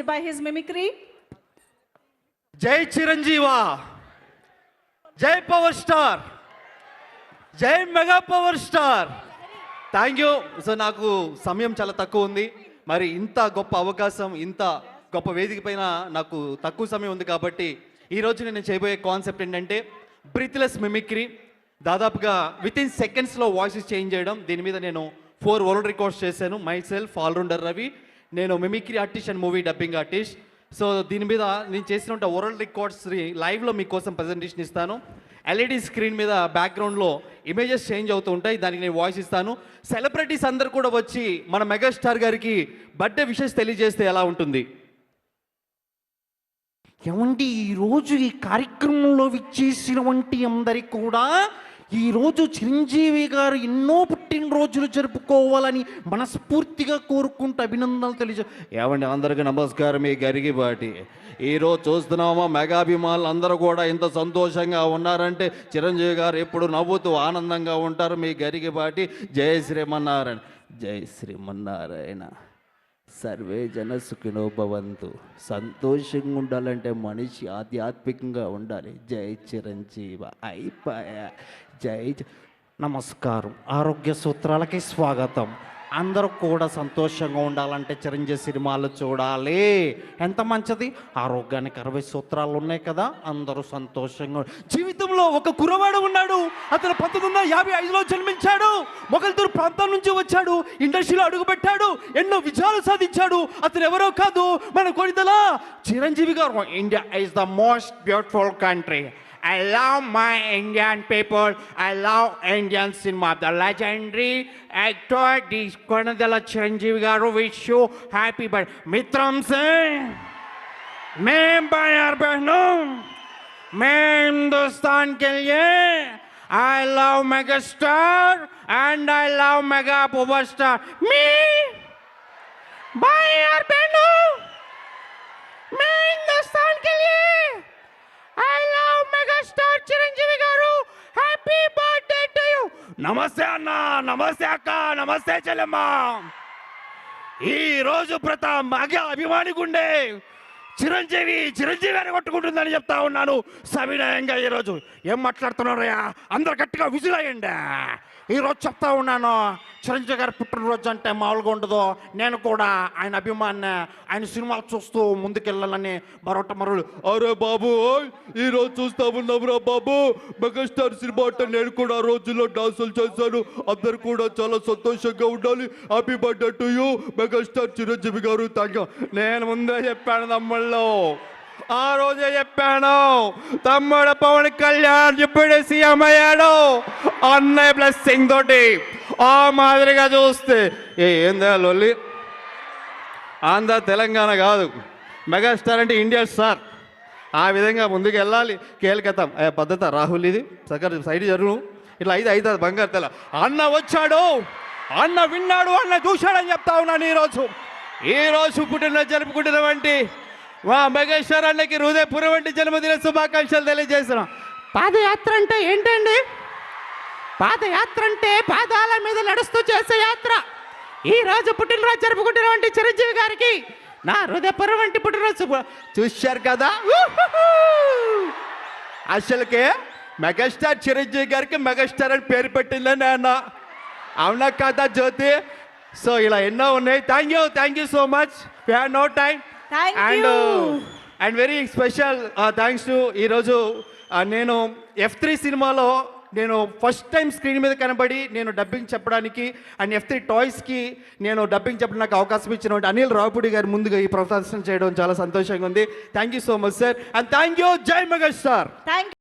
by his mimicry. జై చిరంజీవా, జై power star, జై mega power star. Thank you. So నాకు సమయం చాలా తక్కువ ఉంది, మరి ఇంత గొప్ప అవకాశం, ఇంత గొప్ప వేదిక పైన నాకు తక్కువ సమయం ఉంది కాబట్టి ఈరోజు నేను చేయబోయే కాన్సెప్ట్ ఏంటంటే బ్రీత్లెస్ మిమిక్రీ. దాదాపుగా వితిన్ సెకండ్స్లో వాయిసెస్ చేంజ్ చేయడం. దీని మీద నేను 4 వరల్డ్ రికార్డ్స్ చేశాను. మై సెల్ఫ్ ఆల్రౌండర్ రవి, నేను mimicry artist and movie dubbing artist. So దీని మీద నేను చేసిన వరల్డ్ రికార్డ్స్ లైవ్లో మీకోసం ప్రజెంటేషన్ ఇస్తాను. ఎల్ఈడి స్క్రీన్ మీద బ్యాక్గ్రౌండ్లో ఇమేజెస్ చేంజ్ అవుతూ ఉంటాయి, దానికి నేను వాయిస్ ఇస్తాను. సెలబ్రిటీస్ అందరు కూడా వచ్చి మన మెగాస్టార్ గారికి బర్త్డే విషెస్ తెలియజేస్తే ఎలా ఉంటుంది? ఏమండి, ఈరోజు ఈ కార్యక్రమంలో విచ్చేసిన వంటి అందరికి కూడా ఈరోజు చిరంజీవి గారు ఎన్నో పుట్టినరోజులు జరుపుకోవాలని మనస్ఫూర్తిగా కోరుకుంటూ అభినందనలు తెలియజే. ఏమండి, అందరికీ నమస్కారం. మీ గరిగిబాటి ఈరోజు చూస్తున్నామా, మెగాభిమానులు అందరూ కూడా ఇంత సంతోషంగా ఉన్నారంటే చిరంజీవి గారు ఎప్పుడు నవ్వుతూ ఆనందంగా ఉంటారు. మీ గరిగిబాటి జై శ్రీమన్నారాయణ. జై శ్రీమన్నారాయణ. సర్వే జన సుఖినో భవంతు. సంతోషంగా ఉండాలంటే మనిషి ఆధ్యాత్మికంగా ఉండాలి. జై చిరంజీవ. అయిపోయా. నమస్కారం. ఆరోగ్య సూత్రాలకి స్వాగతం. అందరూ కూడా సంతోషంగా ఉండాలంటే చిరంజీవి సినిమాలు చూడాలి. ఎంత మంచిది. ఆరోగ్యానికి 60 సూత్రాలు ఉన్నాయి కదా. అందరూ సంతోషంగా. జీవితంలో ఒక కుర్రవాడు ఉన్నాడు. అతను 1955లో జన్మించాడు. మొగల్తూరు ప్రాంతం నుంచి వచ్చాడు. ఇండస్ట్రీలో అడుగుపెట్టాడు. ఎన్నో విజయాలు సాధించాడు. అతను ఎవరో కాదు, మన కొనిదల చిరంజీవి గారు. India is the most beautiful country. I love my Indian people. I love Indian cinema. The legendary actor, this Konadala Chiranjeevi garu, wish you happy birthday. Mitram Singh, मैं बाहर बहनों, मैं हिंदुस्तान के लिए I love megastar and I love mega power star. Me, बाहर बहनों, मैं हिंदुस्तान के लिए I love megastar చిరంజీవి గారు. Happy birthday to you. నమస్తే అన్న, నమస్తే అక్క, నమస్తే చెల్లెమ్మ. ఈ రోజు మగ అభిమాని గుండె చిరంజీవి అని కొట్టుకుంటుందని చెప్తా ఉన్నాను సవినయంగా. ఈరోజు ఏం మాట్లాడుతున్నారయ్యా? అందరు గట్టిగా విజిలయ్యండి. ఈరోజు చెప్తా ఉన్నాను, చిరంజీవి గారి పుట్టినరోజు అంటే మామూలుగా ఉండదు. నేను కూడా ఆయన అభిమాని. ఆయన సినిమాలు చూస్తూ ముందుకెళ్ళాలని మరొకటి అరే బాబు, ఈరోజు చూస్తా ఉన్నావురా బాబు, మెగాస్టార్ సినిమా అంటే నేను కూడా ఆ రోజుల్లో డాన్సులు చేశాను. అందరు కూడా చాలా సంతోషంగా ఉండాలి. Happy birthday to you megastar Chiranjeevi garu. Thank you. నేను ముందే చెప్పాను తమ్ముళ్ళు, ఆ రోజే చెప్పాను. తమ్ముడు పవన్ కళ్యాణ్ ఇప్పుడే సీఎం అయ్యాడు అన్నయ్య బ్లెస్సింగ్ తోటి. ఆ మాదిరిగా చూస్తే ఏందా లొల్లి? ఆంధ్ర తెలంగాణ కాదు, మెగాస్టార్ అంటే ఇండియా స్టార్. ఆ విధంగా ముందుకు వెళ్ళాలి. కేల్కతాం పద్ధత రాహుల్, ఇది సగర్ సైడ్ జరుగు. ఇట్లా అవుతుంది బంగారు తెల. అన్న వచ్చాడు, అన్న విన్నాడు, అన్న చూశాడని చెప్తా ఉన్నాను. ఈరోజు పుట్టిన జరుపుకుంటున్నటువంటి మా మెగాస్టార్ అన్నకి హృదయపూర్వక జన్మదిన శుభాకాంక్షలు తెలియజేస్తున్నాం. పాదయాత్ర అంటే ఏంటండి? పాదయాత్ర అంటే పాదాల మీద నడుస్తూ చేసే యాత్ర. ఈ రోజు పుట్టినరోజు జరుపుకుంటున్నటువంటి చిరంజీవి గారికి నా హృదయపూర్వక పుట్టినరోజు. చూశారు కదా, అసలుకే మెగాస్టార్ చిరంజీవి గారికి మెగాస్టార్ అని పేరు పెట్టిందని అన్న. అవునా కదా జ్యోతి? సో ఇలా ఎన్నో ఉన్నాయి. Thank you so much. We have no time. And very special thanks to ఈరోజు నేను F3 సినిమాలో నేను ఫస్ట్ టైం స్క్రీన్ మీద కనబడి నేను డబ్బింగ్ చెప్పడానికి అండ్ F3 టాయ్స్కి నేను డబ్బింగ్ చెప్పడం నాకు అవకాశం ఇచ్చినటువంటి అనిల్ రావుపూడి గారు ముందుగా ఈ ప్రదర్శన చేయడం చాలా సంతోషంగా ఉంది. Thank you so much sir. And thank you. జై మెగాస్టార్.